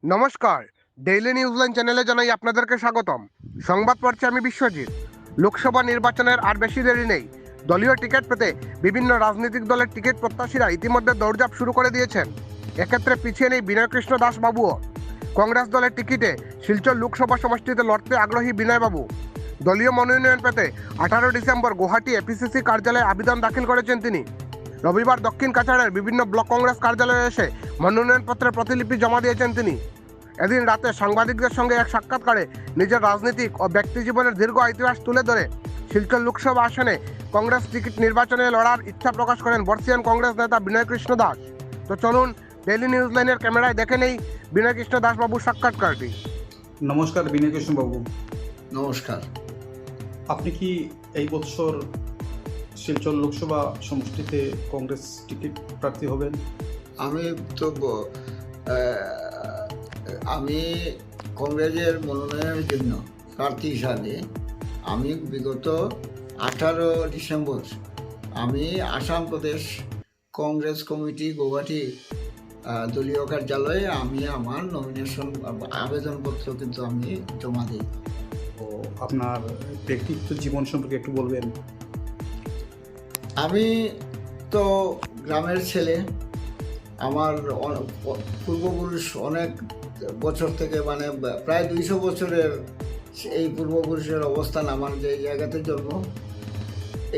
নমস্কার। ডেইলি নিউজলাইন চ্যানেলে জানাই আপনাদেরকে স্বাগতম। সংবাদ পড়ছি আমি বিশ্বজিৎ। লোকসভা নির্বাচনের আর বেশি দেরি নেই। দলীয় টিকিট পেতে বিভিন্ন রাজনৈতিক দলের টিকিট প্রত্যাশীরা ইতিমধ্যে দৌড়ঝাঁপ শুরু করে দিয়েছেন। এক্ষেত্রে পিছিয়ে নেই বিনয়কৃষ্ণ দাস বাবুও। কংগ্রেস দলের টিকিটে শিলচর লোকসভা সমষ্টিতে লড়তে আগ্রহী বিনয়বাবু। দলীয় মনোনয়ন পেতে 18 ডিসেম্বর গুয়াহাটি এপিসিসি কার্যালয়ে আবেদন দাখিল করেছেন তিনি। রবিবার দক্ষিণ কাছাড়ের বিভিন্ন ব্লক কংগ্রেস কার্যালয়ে এসে মনোনয়নপত্রের প্রতিলিপি জমা দিয়েছেন তিনি। এদিন রাতে সাংবাদিকদের সঙ্গে এক সাক্ষাৎকারে নিজের রাজনৈতিক ও ব্যক্তি জীবনের দীর্ঘ ইতিহাস তুলে ধরে শিলচর লোকসভা আসনে কংগ্রেস টিকিট নির্বাচনে লড়ার ইচ্ছা প্রকাশ করেন বর্ষিয়ান কংগ্রেস নেতা বিনয়কৃষ্ণ দাস। তো চলুন ডেইলি নিউজ লাইনের ক্যামেরায় দেখে নেই বিনয়কৃষ্ণ দাস বাবুর সাক্ষাৎকারটি। নমস্কার বিনয়কৃষ্ণ বাবু, নমস্কার। আপনি কি এই বছর শিলচর লোকসভা সমষ্টিতে কংগ্রেস টিকিট প্রার্থী হবেন? আমি তো আমি কংগ্রেসের মনোনয়নের জন্য প্রার্থী হিসাবে আমি বিগত 18 ডিসেম্বর আমি আসাম প্রদেশ কংগ্রেস কমিটি গুয়াহাটি দলীয় কার্যালয়ে আমি আমার নমিনেশন আবেদনপত্র কিন্তু আমি জমা দিই। ও আপনার ব্যক্তিত্ব জীবন সম্পর্কে একটু বলবেন? আমি তো গ্রামের ছেলে। আমার পূর্বপুরুষ অনেক বছর থেকে মানে প্রায় 200 বছরের এই পূর্বপুরুষের অবস্থান। আমার যে জায়গাতে জন্ম,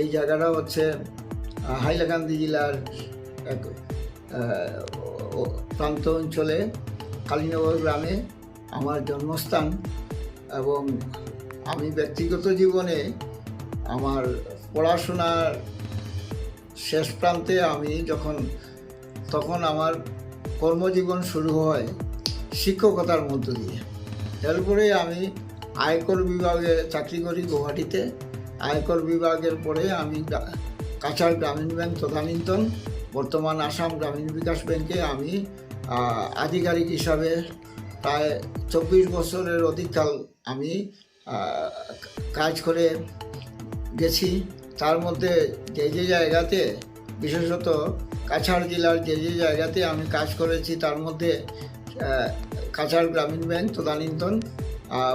এই জায়গাটা হচ্ছে হাইলাকান্দি জেলার এক প্রান্ত অঞ্চলে কালীনগর গ্রামে আমার জন্মস্থান। এবং আমি ব্যক্তিগত জীবনে আমার পড়াশোনার শেষ প্রান্তে আমি তখন আমার কর্মজীবন শুরু হয় শিক্ষকতার মধ্য দিয়ে। এরপরে আমি আয়কর বিভাগে চাকরি করি গুয়াহাটিতে। আয়কর বিভাগের পরে আমি কাছাড় গ্রামীণ ব্যাংক তদানীন্তন বর্তমান আসাম গ্রামীণ বিকাশ ব্যাংকে আমি আধিকারিক হিসাবে প্রায় 24 বছরের অধিককাল আমি কাজ করে গেছি। তার মধ্যে যে জায়গাতে, বিশেষত কাছাড় জেলার যে জায়গাতে আমি কাজ করেছি তার মধ্যে কাছাড় গ্রামীণ ব্যাংক তদানীন্তন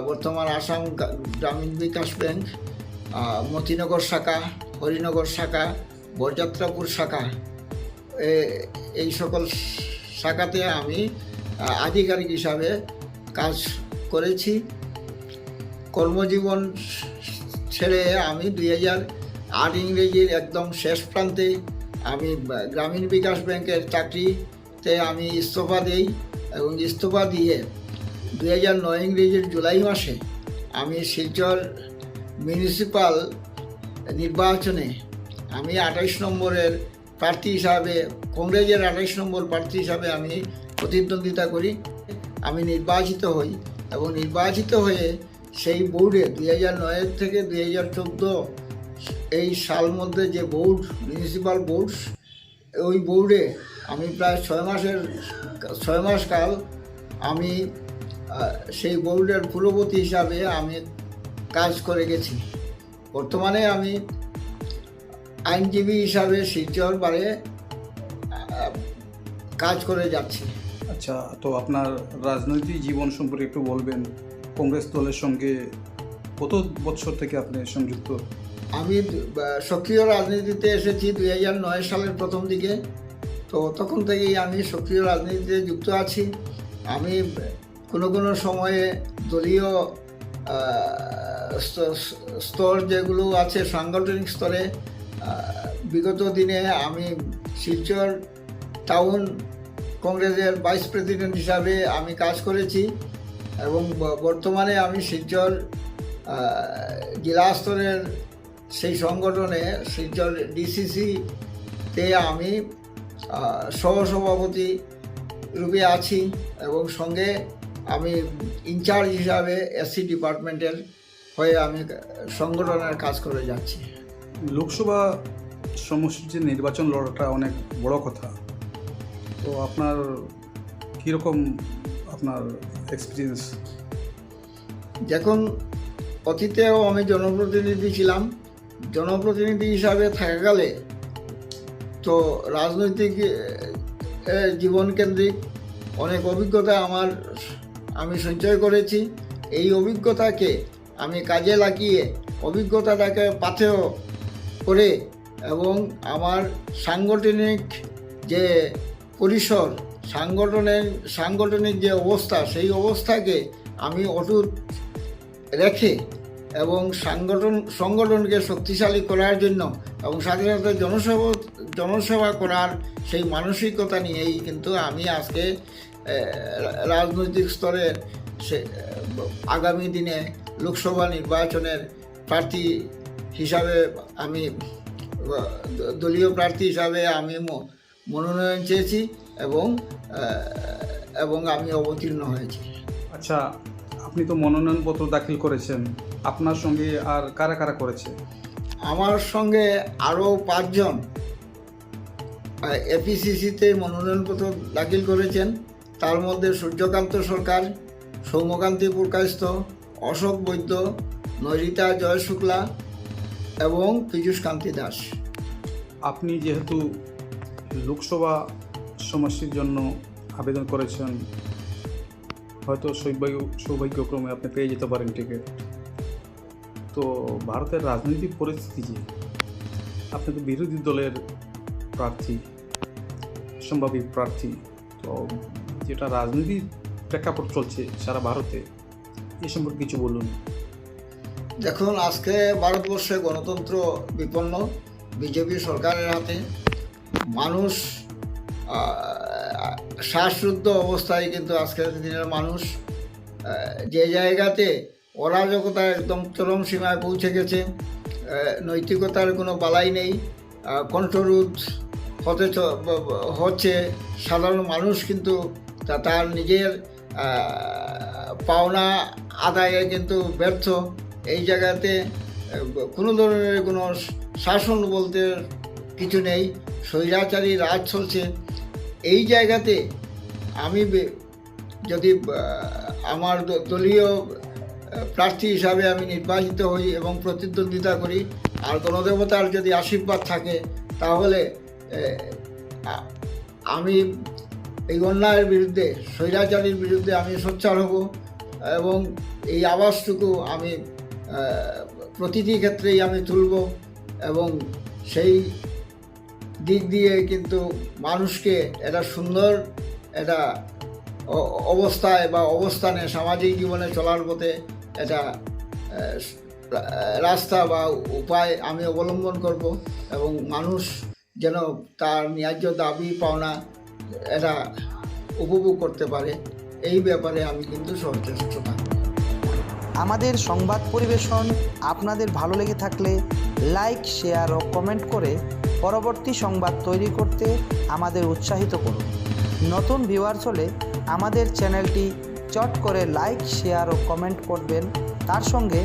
বর্তমান আসাম গ্রামীণ বিকাশ ব্যাংক, মতিনগর শাখা, হরিনগর শাখা, বরযাত্রাপুর শাখা, এই সকল শাখাতে আমি আধিকারিক হিসাবে কাজ করেছি। কর্মজীবন ছেড়ে আমি 2008 ইংরেজির একদম শেষ প্রান্তে আমি গ্রামীণ বিকাশ ব্যাংকের চাকরিতে আমি ইস্তফা দিই এবং ইস্তফা দিয়ে 2009 ইংরেজির জুলাই মাসে আমি শিলচর মিউনিসিপাল নির্বাচনে আমি 28 নম্বরের প্রার্থী হিসাবে, কংগ্রেসের 28 নম্বর প্রার্থী হিসাবে আমি প্রতিদ্বন্দ্বিতা করি। আমি নির্বাচিত হই এবং নির্বাচিত হয়ে সেই বোর্ডে 2009 থেকে 2014 এই সাল মধ্যে যে বোর্ড, মিউনিসিপাল বোর্ড, ওই বোর্ডে আমি প্রায় 6 মাস কাল আমি সেই বোর্ডের কুলপতি হিসাবে আমি কাজ করে গেছি। বর্তমানে আমি আইনজীবী হিসাবে শিলচর বারে কাজ করে যাচ্ছি। আচ্ছা, তো আপনার রাজনৈতিক জীবন সম্পর্কে একটু বলবেন? কংগ্রেস দলের সঙ্গে কত বছর থেকে আপনি সংযুক্ত? আমি সক্রিয় রাজনীতিতে এসেছি 2009 সালের প্রথম দিকে। তো তখন থেকেই আমি সক্রিয় রাজনীতিতে যুক্ত আছি। আমি কোনো সময়ে দলীয় স্তর যেগুলো আছে সাংগঠনিক স্তরে, বিগত দিনে আমি শিলচর টাউন কংগ্রেসের ভাইস প্রেসিডেন্ট হিসাবে আমি কাজ করেছি এবং বর্তমানে আমি শিলচর জেলা স্তরের সেই সংগঠনে শিলচর ডিসিসিতে আমি সহসভাপতি রূপে আছি এবং সঙ্গে আমি ইনচার্জ হিসাবে এসসি ডিপার্টমেন্টের হয়ে আমি সংগঠনের কাজ করে যাচ্ছি। লোকসভা সমষ্টির নির্বাচন লড়াটা অনেক বড় কথা। তো আপনার কীরকম আপনার এক্সপিরিয়েন্স? যখন অতীতেও আমি জনপ্রতিনিধি ছিলাম, জনপ্রতিনিধি হিসাবে থাকাকালে তো রাজনৈতিক জীবন কেন্দ্রিক অনেক অভিজ্ঞতা আমি সঞ্চয় করেছি। এই অভিজ্ঞতাকে আমি কাজে লাগিয়ে অভিজ্ঞতাটাকে পাথেয় করে এবং আমার সাংগঠনিক যে পরিসর, সাংগঠনিক যে অবস্থা, সেই অবস্থাকে আমি অটুট রেখে এবং সংগঠনকে শক্তিশালী করার জন্য এবং সাথে সাথে জনসেবা করার সেই মানসিকতা নিয়েই কিন্তু আমি আজকে রাজনৈতিক স্তরের আগামী দিনে লোকসভা নির্বাচনের প্রার্থী হিসাবে আমি দলীয় প্রার্থী হিসাবে আমি মনোনয়ন চেয়েছি এবং আমি অবতীর্ণ হয়েছি। আচ্ছা, আপনি তো মনোনয়নপত্র দাখিল করেছেন, আপনার সঙ্গে আর কারা কারা করেছে? আমার সঙ্গে আরও 5 জন এপিসিসিতে মনোনয়নপত্র দাখিল করেছেন। তার মধ্যে সূর্যকান্ত সরকার, সৌম্যকান্তি পুরকায়স্থ, অশোক বৈদ্য, নৈরিতা জয় শুক্লা এবং পীযূষ কান্তি দাস। আপনি যেহেতু লোকসভা সমষ্টির জন্য আবেদন করেছেন, হয়তো সৌভাগ্যক্রমে আপনি পেয়ে যেতে পারেন টিকিট। তো ভারতের রাজনৈতিক পরিস্থিতি যে, আপনি তো বিরোধী দলের প্রার্থী, সম্ভাবী প্রার্থী, তো যেটা রাজনৈতিক প্রেক্ষাপট চলছে সারা ভারতে, এ সম্পর্কে কিছু বলুন। দেখুন, আজকে ভারতবর্ষে গণতন্ত্র বিপন্ন, বিজেপি সরকারের হাতে। মানুষ শ্বাসরুদ্ধ অবস্থায় কিন্তু আজকের দিনের মানুষ, যে জায়গাতে অরাজকতা একদম চরম সীমায় পৌঁছে গেছে, নৈতিকতার কোনো বালাই নেই, কণ্ঠরোধ হচ্ছে। সাধারণ মানুষ কিন্তু তার নিজের পাওনা আদায়ে কিন্তু ব্যর্থ। এই জায়গাতে কোনো ধরনের কোনো শাসন বলতে কিছু নেই, স্বৈরাচারী রাজ চলছে। এই জায়গাতে আমি যদি আমার দলীয় প্রার্থী হিসাবে আমি নির্বাচিত হই এবং প্রতিদ্বন্দ্বিতা করি, আর গণদেবতার যদি আশীর্বাদ থাকে, তাহলে আমি এই অন্যায়ের বিরুদ্ধে, স্বৈরাচারীর বিরুদ্ধে আমি সোচ্চার হব এবং এই আওয়াজটুকু আমি প্রতিটি ক্ষেত্রেই আমি তুলব এবং সেই দিক দিয়ে কিন্তু মানুষকে একটা সুন্দর একটা অবস্থায় বা অবস্থানে সামাজিক জীবনে চলার পথে একটা রাস্তা বা উপায় আমি অবলম্বন করব এবং মানুষ যেন তার ন্যায্য দাবি পাওনা এটা উপভোগ করতে পারে, এই ব্যাপারে আমি কিন্তু সচেষ্ট থাকব। আমাদের সংবাদ পরিবেশন আপনাদের ভালো লেগে থাকলে লাইক, শেয়ার ও কমেন্ট করে পরবর্তী সংবাদ তৈরি করতে আমাদের উৎসাহিত করুন। নতুন ভিউয়ার্স হলে আমাদের চ্যানেলটি চট করে লাইক, শেয়ার ও কমেন্ট করবেন, তার সঙ্গে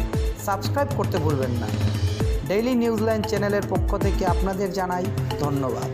সাবস্ক্রাইব করতে ভুলবেন না। ডেইলি নিউজলাইন চ্যানেলের পক্ষ থেকে আপনাদের জানাই ধন্যবাদ।